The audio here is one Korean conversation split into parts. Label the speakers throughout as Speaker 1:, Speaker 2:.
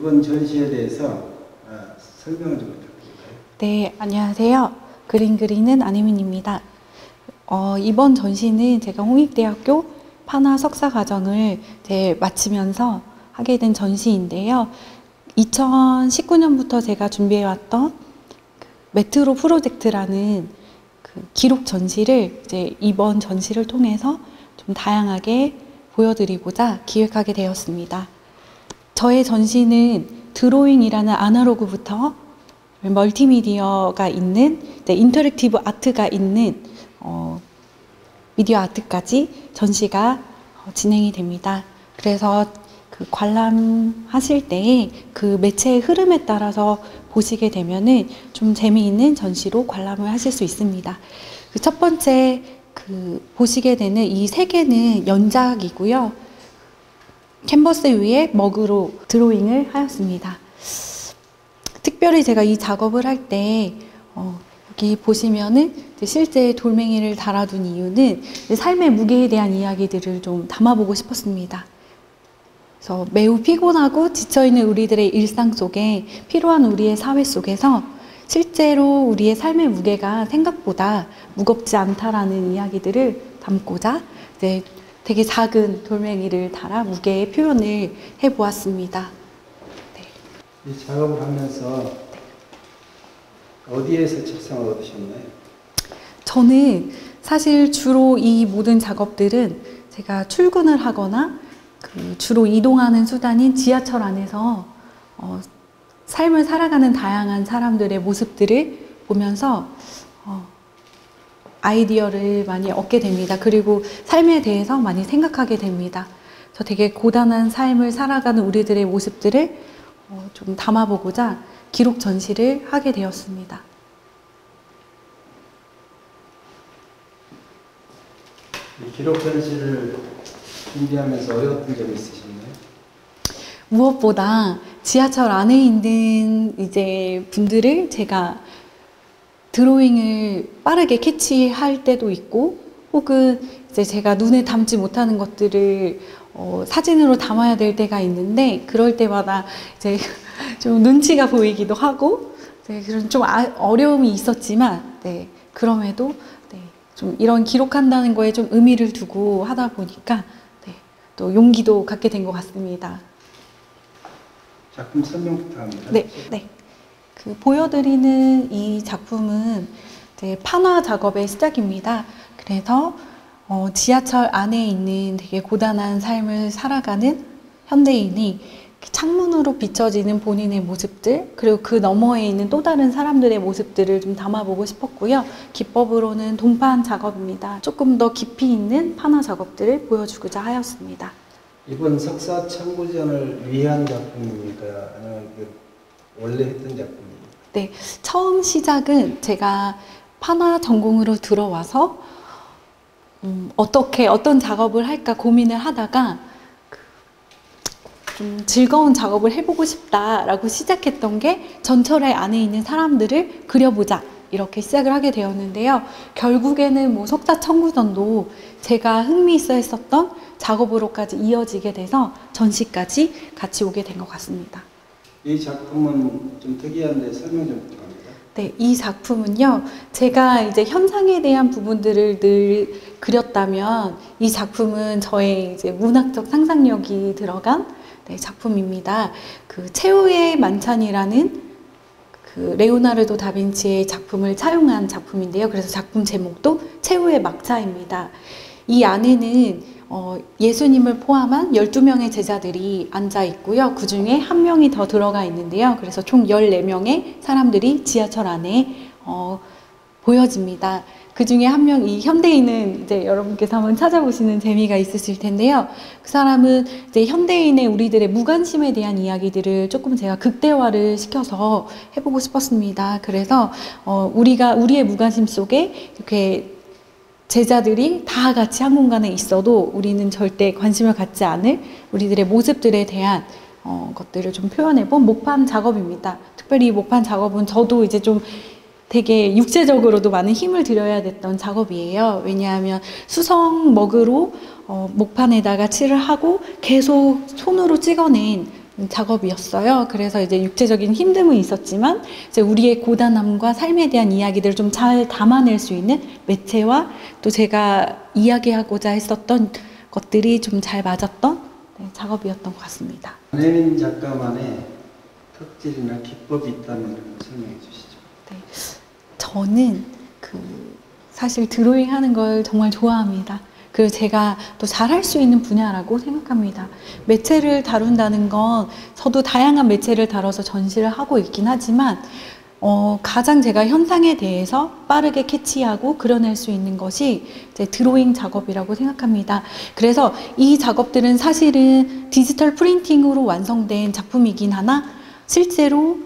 Speaker 1: 이번 전시에 대해서 설명을 좀 부탁드릴까요?
Speaker 2: 네, 안녕하세요. 그림 그리는 안혜민입니다. 이번 전시는 제가 홍익대학교 판화 석사과정을 마치면서 하게 된 전시인데요. 2019년부터 제가 준비해왔던 메트로 프로젝트라는 기록 전시를 이번 전시를 통해서 좀 다양하게 보여드리고자 기획하게 되었습니다. 저의 전시는 드로잉이라는 아날로그부터 멀티미디어가 있는 인터랙티브 아트가 있는 미디어 아트까지 전시가 진행이 됩니다. 그래서 관람하실 때 그 매체의 흐름에 따라서 보시게 되면은 좀 재미있는 전시로 관람을 하실 수 있습니다. 첫 번째 보시게 되는 이 세 개는 연작이고요. 캔버스 위에 먹으로 드로잉을 하였습니다. 특별히 제가 이 작업을 할 때 여기 보시면은 실제 돌멩이를 달아둔 이유는 삶의 무게에 대한 이야기들을 좀 담아보고 싶었습니다. 그래서 매우 피곤하고 지쳐있는 우리들의 일상 속에 필요한 우리의 사회 속에서 실제로 우리의 삶의 무게가 생각보다 무겁지 않다라는 이야기들을 담고자 되게 작은 돌멩이를 달아 무게의 표현을 해보았습니다.
Speaker 1: 네. 이 작업을 하면서 어디에서 책상을 얻으셨나요?
Speaker 2: 저는 사실 주로 이 모든 작업들은 제가 출근을 하거나 주로 이동하는 수단인 지하철 안에서 삶을 살아가는 다양한 사람들의 모습들을 보면서 아이디어를 많이 얻게 됩니다. 그리고 삶에 대해서 많이 생각하게 됩니다. 저 되게 고단한 삶을 살아가는 우리들의 모습들을 좀 담아보고자 기록 전시를 하게 되었습니다.
Speaker 1: 이 기록 전시를 준비하면서 어려웠던 점이 있으셨나요?
Speaker 2: 무엇보다 지하철 안에 있는 분들을 제가 드로잉을 빠르게 캐치할 때도 있고, 혹은 제가 눈에 담지 못하는 것들을 사진으로 담아야 될 때가 있는데, 그럴 때마다 좀 눈치가 보이기도 하고, 그런 좀 어려움이 있었지만, 그럼에도 좀 이런 기록한다는 거에 좀 의미를 두고 하다 보니까 또 용기도 갖게 된 것 같습니다.
Speaker 1: 작품 설명 부탁합니다.
Speaker 2: 네. 보여드리는 이 작품은 판화 작업의 시작입니다. 그래서 지하철 안에 있는 되게 고단한 삶을 살아가는 현대인이 창문으로 비춰지는 본인의 모습들, 그리고 그 너머에 있는 또 다른 사람들의 모습들을 좀 담아보고 싶었고요. 기법으로는 동판 작업입니다. 조금 더 깊이 있는 판화 작업들을 보여주고자 하였습니다.
Speaker 1: 이번 석사 청구전을 위한 작품입니까? 아니면 원래 했던 작품입니까?
Speaker 2: 네, 처음 시작은 제가 판화 전공으로 들어와서 어떤 작업을 할까 고민을 하다가 좀 즐거운 작업을 해보고 싶다라고 시작했던 게 전철의 안에 있는 사람들을 그려보자 이렇게 시작을 하게 되었는데요. 결국에는 석사 청구전도 제가 흥미있어 했었던 작업으로까지 이어지게 돼서 전시까지 같이 오게 된 것 같습니다.
Speaker 1: 이 작품은 좀 특이한데 설명 좀 부탁합니다.
Speaker 2: 네, 이 작품은요, 제가 현상에 대한 부분들을 늘 그렸다면 이 작품은 저의 문학적 상상력이 들어간 작품입니다. 최후의 만찬이라는 레오나르도 다빈치의 작품을 차용한 작품인데요. 그래서 작품 제목도 최후의 막차입니다. 이 안에는 예수님을 포함한 12명의 제자들이 앉아 있고요. 그 중에 한 명이 더 들어가 있는데요. 그래서 총 14명의 사람들이 지하철 안에 보여집니다. 그 중에 한 명, 이 현대인은 여러분께서 한번 찾아보시는 재미가 있으실 텐데요. 그 사람은 현대인의 우리들의 무관심에 대한 이야기들을 조금 제가 극대화를 시켜서 해보고 싶었습니다. 그래서 우리의 무관심 속에 이렇게 제자들이 다 같이 한 공간에 있어도 우리는 절대 관심을 갖지 않을 우리들의 모습들에 대한 것들을 좀 표현해본 목판 작업입니다. 특별히 이 목판 작업은 저도 좀 되게 육체적으로도 많은 힘을 들여야 됐던 작업이에요. 왜냐하면 수성 먹으로 목판에다가 칠을 하고 계속 손으로 찍어낸 작업이었어요. 그래서 이제 육체적인 힘듦은 있었지만 이제 우리의 고단함과 삶에 대한 이야기들을 좀 잘 담아낼 수 있는 매체와 또 제가 이야기하고자 했었던 것들이 좀 잘 맞았던 작업이었던 것 같습니다.
Speaker 1: 안혜민 작가만의 특질이나 기법이 있다면 설명해 주시죠.
Speaker 2: 네, 저는 사실 드로잉 하는 걸 정말 좋아합니다. 그리고 제가 또 잘할 수 있는 분야라고 생각합니다. 매체를 다룬다는 건 저도 다양한 매체를 다뤄서 전시를 하고 있긴 하지만 가장 제가 현상에 대해서 빠르게 캐치하고 그려낼 수 있는 것이 이제 드로잉 작업이라고 생각합니다. 그래서 이 작업들은 사실은 디지털 프린팅으로 완성된 작품이긴 하나 실제로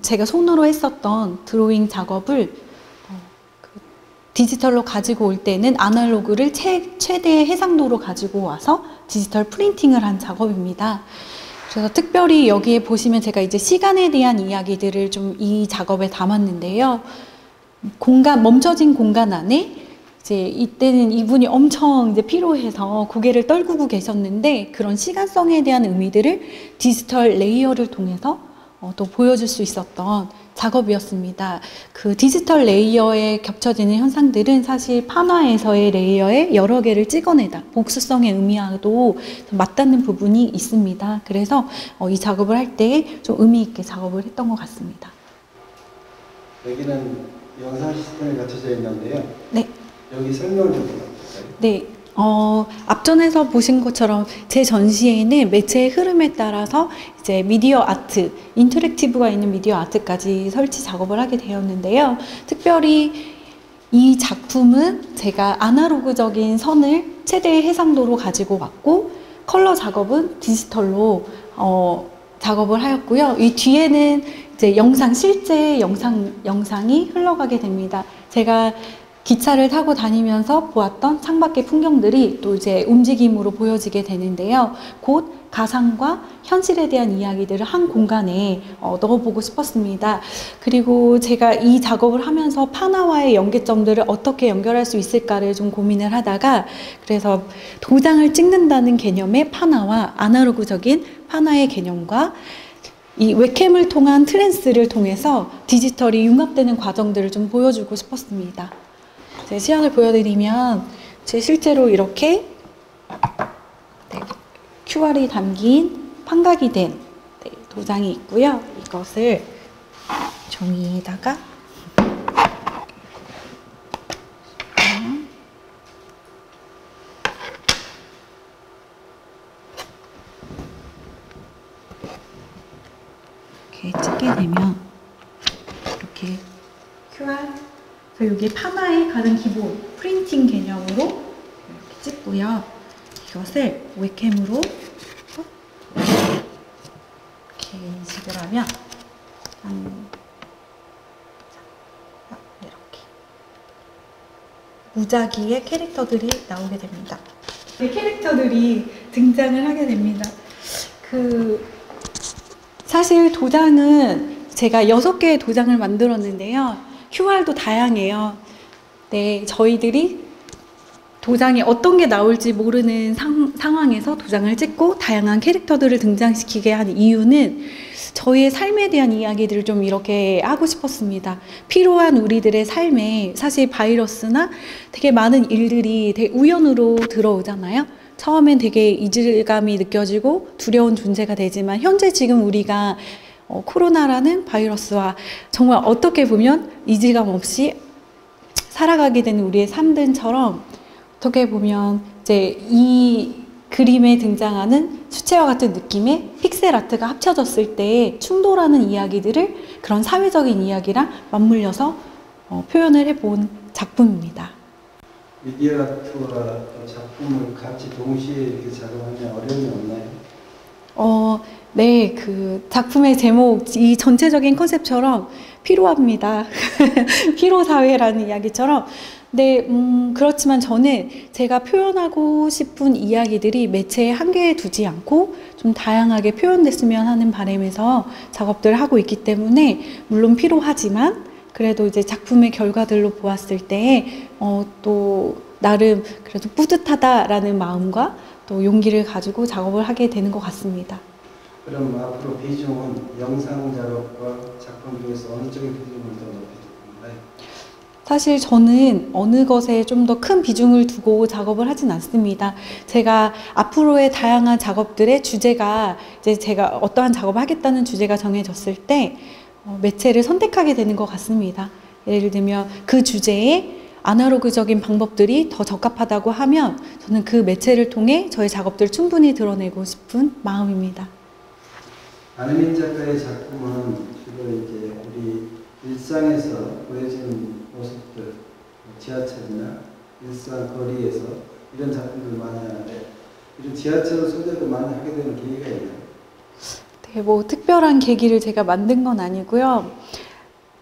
Speaker 2: 제가 손으로 했었던 드로잉 작업을 디지털로 가지고 올 때는 아날로그를 최대의 해상도로 가지고 와서 디지털 프린팅을 한 작업입니다. 그래서 특별히 여기에 보시면 제가 이제 시간에 대한 이야기들을 좀 이 작업에 담았는데요. 멈춰진 공간 안에 이제 이때는 이분이 엄청 이제 피로해서 고개를 떨구고 계셨는데 그런 시간성에 대한 의미들을 디지털 레이어를 통해서 또 보여줄 수 있었던 작업이었습니다. 그 디지털 레이어에 겹쳐지는 현상들은 사실 판화에서의 레이어에 여러 개를 찍어내다 복수성의 의미와도 맞닿는 부분이 있습니다. 그래서 이 작업을 할 때 좀 의미 있게 작업을 했던 것 같습니다.
Speaker 1: 여기는 영상 시스템이 갖춰져 있는데요.
Speaker 2: 네.
Speaker 1: 여기 설명을 좀 부탁드릴까요?
Speaker 2: 네. 앞전에서 보신 것처럼 제 전시에는 매체의 흐름에 따라서 이제 미디어 아트, 인터랙티브가 있는 미디어 아트까지 설치 작업을 하게 되었는데요. 특별히 이 작품은 제가 아날로그적인 선을 최대의 해상도로 가지고 왔고 컬러 작업은 디지털로 작업을 하였고요. 이 뒤에는 이제 실제 영상이 흘러가게 됩니다. 제가 기차를 타고 다니면서 보았던 창밖의 풍경들이 또 이제 움직임으로 보여지게 되는데요. 곧 가상과 현실에 대한 이야기들을 한 공간에 넣어보고 싶었습니다. 그리고 제가 이 작업을 하면서 판화와의 연계점들을 어떻게 연결할 수 있을까를 좀 고민을 하다가 그래서 도장을 찍는다는 개념의 판화와 아날로그적인 판화의 개념과 이 웹캠을 통한 트랜스를 통해서 디지털이 융합되는 과정들을 좀 보여주고 싶었습니다. 제 시연을 보여드리면 제 실제로 이렇게 QR이 담긴 판각이 된 도장이 있고요. 이것을 종이에다가 이렇게 찍게 되면 이렇게 QR 여기 판화의 가장 기본 프린팅 개념으로 이렇게 찍고요. 이것을 웹캠으로 이렇게 인식을 하면 이렇게 무작위의 캐릭터들이 나오게 됩니다. 이 캐릭터들이 등장을 하게 됩니다. 사실 도장은 제가 6개의 도장을 만들었는데요. QR도 다양해요. 네, 저희들이 도장이 어떤 게 나올지 모르는 상황에서 도장을 찍고 다양한 캐릭터들을 등장시키게 한 이유는 저희의 삶에 대한 이야기들을 좀 이렇게 하고 싶었습니다. 피로한 우리들의 삶에 사실 바이러스나 되게 많은 일들이 되게 우연으로 들어오잖아요. 처음엔 되게 이질감이 느껴지고 두려운 존재가 되지만 현재 지금 우리가 코로나라는 바이러스와 정말 어떻게 보면 이질감 없이 살아가게 되는 우리의 삶들처럼 어떻게 보면 이제 이 그림에 등장하는 수채화 같은 느낌의 픽셀 아트가 합쳐졌을 때 충돌하는 이야기들을 그런 사회적인 이야기랑 맞물려서 표현을 해본 작품입니다.
Speaker 1: 미디어 아트와 작품을 같이 동시에 이렇게 작업하면 어려움이 없나요?
Speaker 2: 네, 그 작품의 제목, 이 전체적인 컨셉처럼 피로합니다. 피로사회라는 이야기처럼. 네, 그렇지만 저는 제가 표현하고 싶은 이야기들이 매체에 한계에 두지 않고 좀 다양하게 표현됐으면 하는 바람에서 작업들을 하고 있기 때문에 물론 피로하지만 그래도 이제 작품의 결과들로 보았을 때 또 나름 그래도 뿌듯하다라는 마음과 또 용기를 가지고 작업을 하게 되는 것 같습니다.
Speaker 1: 그럼 앞으로 비중은 영상 작업과 작품 중에서 어느 쪽의 비중을 더 높여줄 건가요?
Speaker 2: 사실 저는 어느 것에 좀 더 큰 비중을 두고 작업을 하진 않습니다. 제가 앞으로의 다양한 작업들의 주제가 이제 제가 어떠한 작업을 하겠다는 주제가 정해졌을 때 매체를 선택하게 되는 것 같습니다. 예를 들면 그 주제에 아날로그적인 방법들이 더 적합하다고 하면 저는 그 매체를 통해 저의 작업들을 충분히 드러내고 싶은 마음입니다.
Speaker 1: 안혜민 작가의 작품은 주로 이제 우리 일상에서 보여지는 모습들, 지하철이나 일상 거리에서 이런 작품들 많이 하는데 이런 지하철 소재를 많이 하게 되는 계기가 있나요?
Speaker 2: 네, 뭐 특별한 계기를 제가 만든 건 아니고요.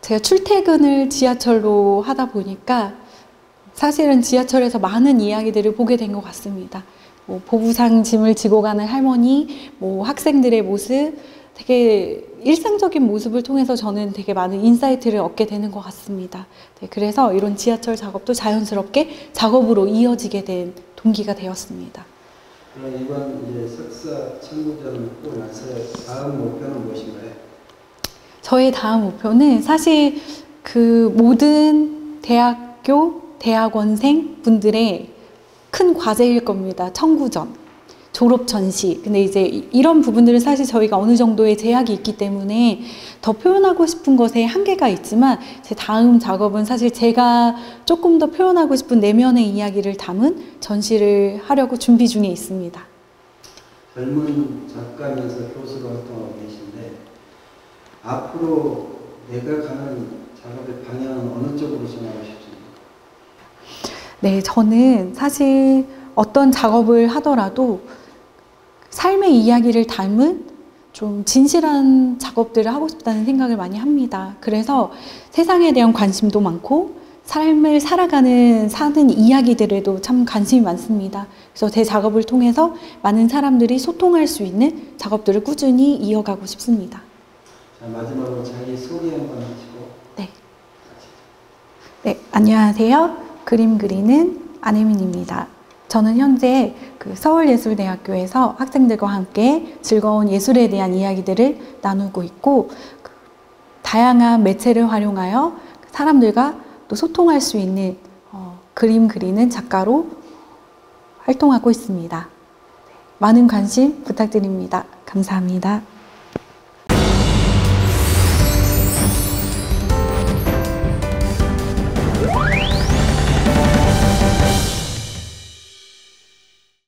Speaker 2: 제가 출퇴근을 지하철로 하다 보니까 사실은 지하철에서 많은 이야기들을 보게 된 것 같습니다. 뭐 보부상 짐을 지고 가는 할머니, 뭐 학생들의 모습, 되게 일상적인 모습을 통해서 저는 되게 많은 인사이트를 얻게 되는 것 같습니다. 네, 그래서 이런 지하철 작업도 자연스럽게 작업으로 이어지게 된 동기가 되었습니다.
Speaker 1: 그럼 이번 이제 석사 청구전을 하고 나서 다음 목표는 무엇인가요?
Speaker 2: 저의 다음 목표는 사실 그 모든 대학교, 대학원생 분들의 큰 과제일 겁니다. 청구전, 졸업 전시. 근데 이제 이런 부분들은 사실 저희가 어느 정도의 제약이 있기 때문에 더 표현하고 싶은 것에 한계가 있지만 제 다음 작업은 사실 제가 조금 더 표현하고 싶은 내면의 이야기를 담은 전시를 하려고 준비 중에 있습니다.
Speaker 1: 젊은 작가면서 교수로 활동하고 계신데 앞으로 내가 가는 작업의 방향은 어느 쪽으로 정하고 싶습니까?
Speaker 2: 네, 저는 사실 어떤 작업을 하더라도 삶의 이야기를 담은 좀 진실한 작업들을 하고 싶다는 생각을 많이 합니다. 그래서 세상에 대한 관심도 많고 삶을 사는 이야기들에도 참 관심이 많습니다. 그래서 제 작업을 통해서 많은 사람들이 소통할 수 있는 작업들을 꾸준히 이어가고 싶습니다.
Speaker 1: 자, 마지막으로 자기 소개 한번 하시고.
Speaker 2: 네. 네, 안녕하세요. 그림 그리는 안혜민입니다. 저는 현재 그 서울예술대학교에서 학생들과 함께 즐거운 예술에 대한 이야기들을 나누고 있고 다양한 매체를 활용하여 사람들과 또 소통할 수 있는 그림 그리는 작가로 활동하고 있습니다. 많은 관심 부탁드립니다. 감사합니다.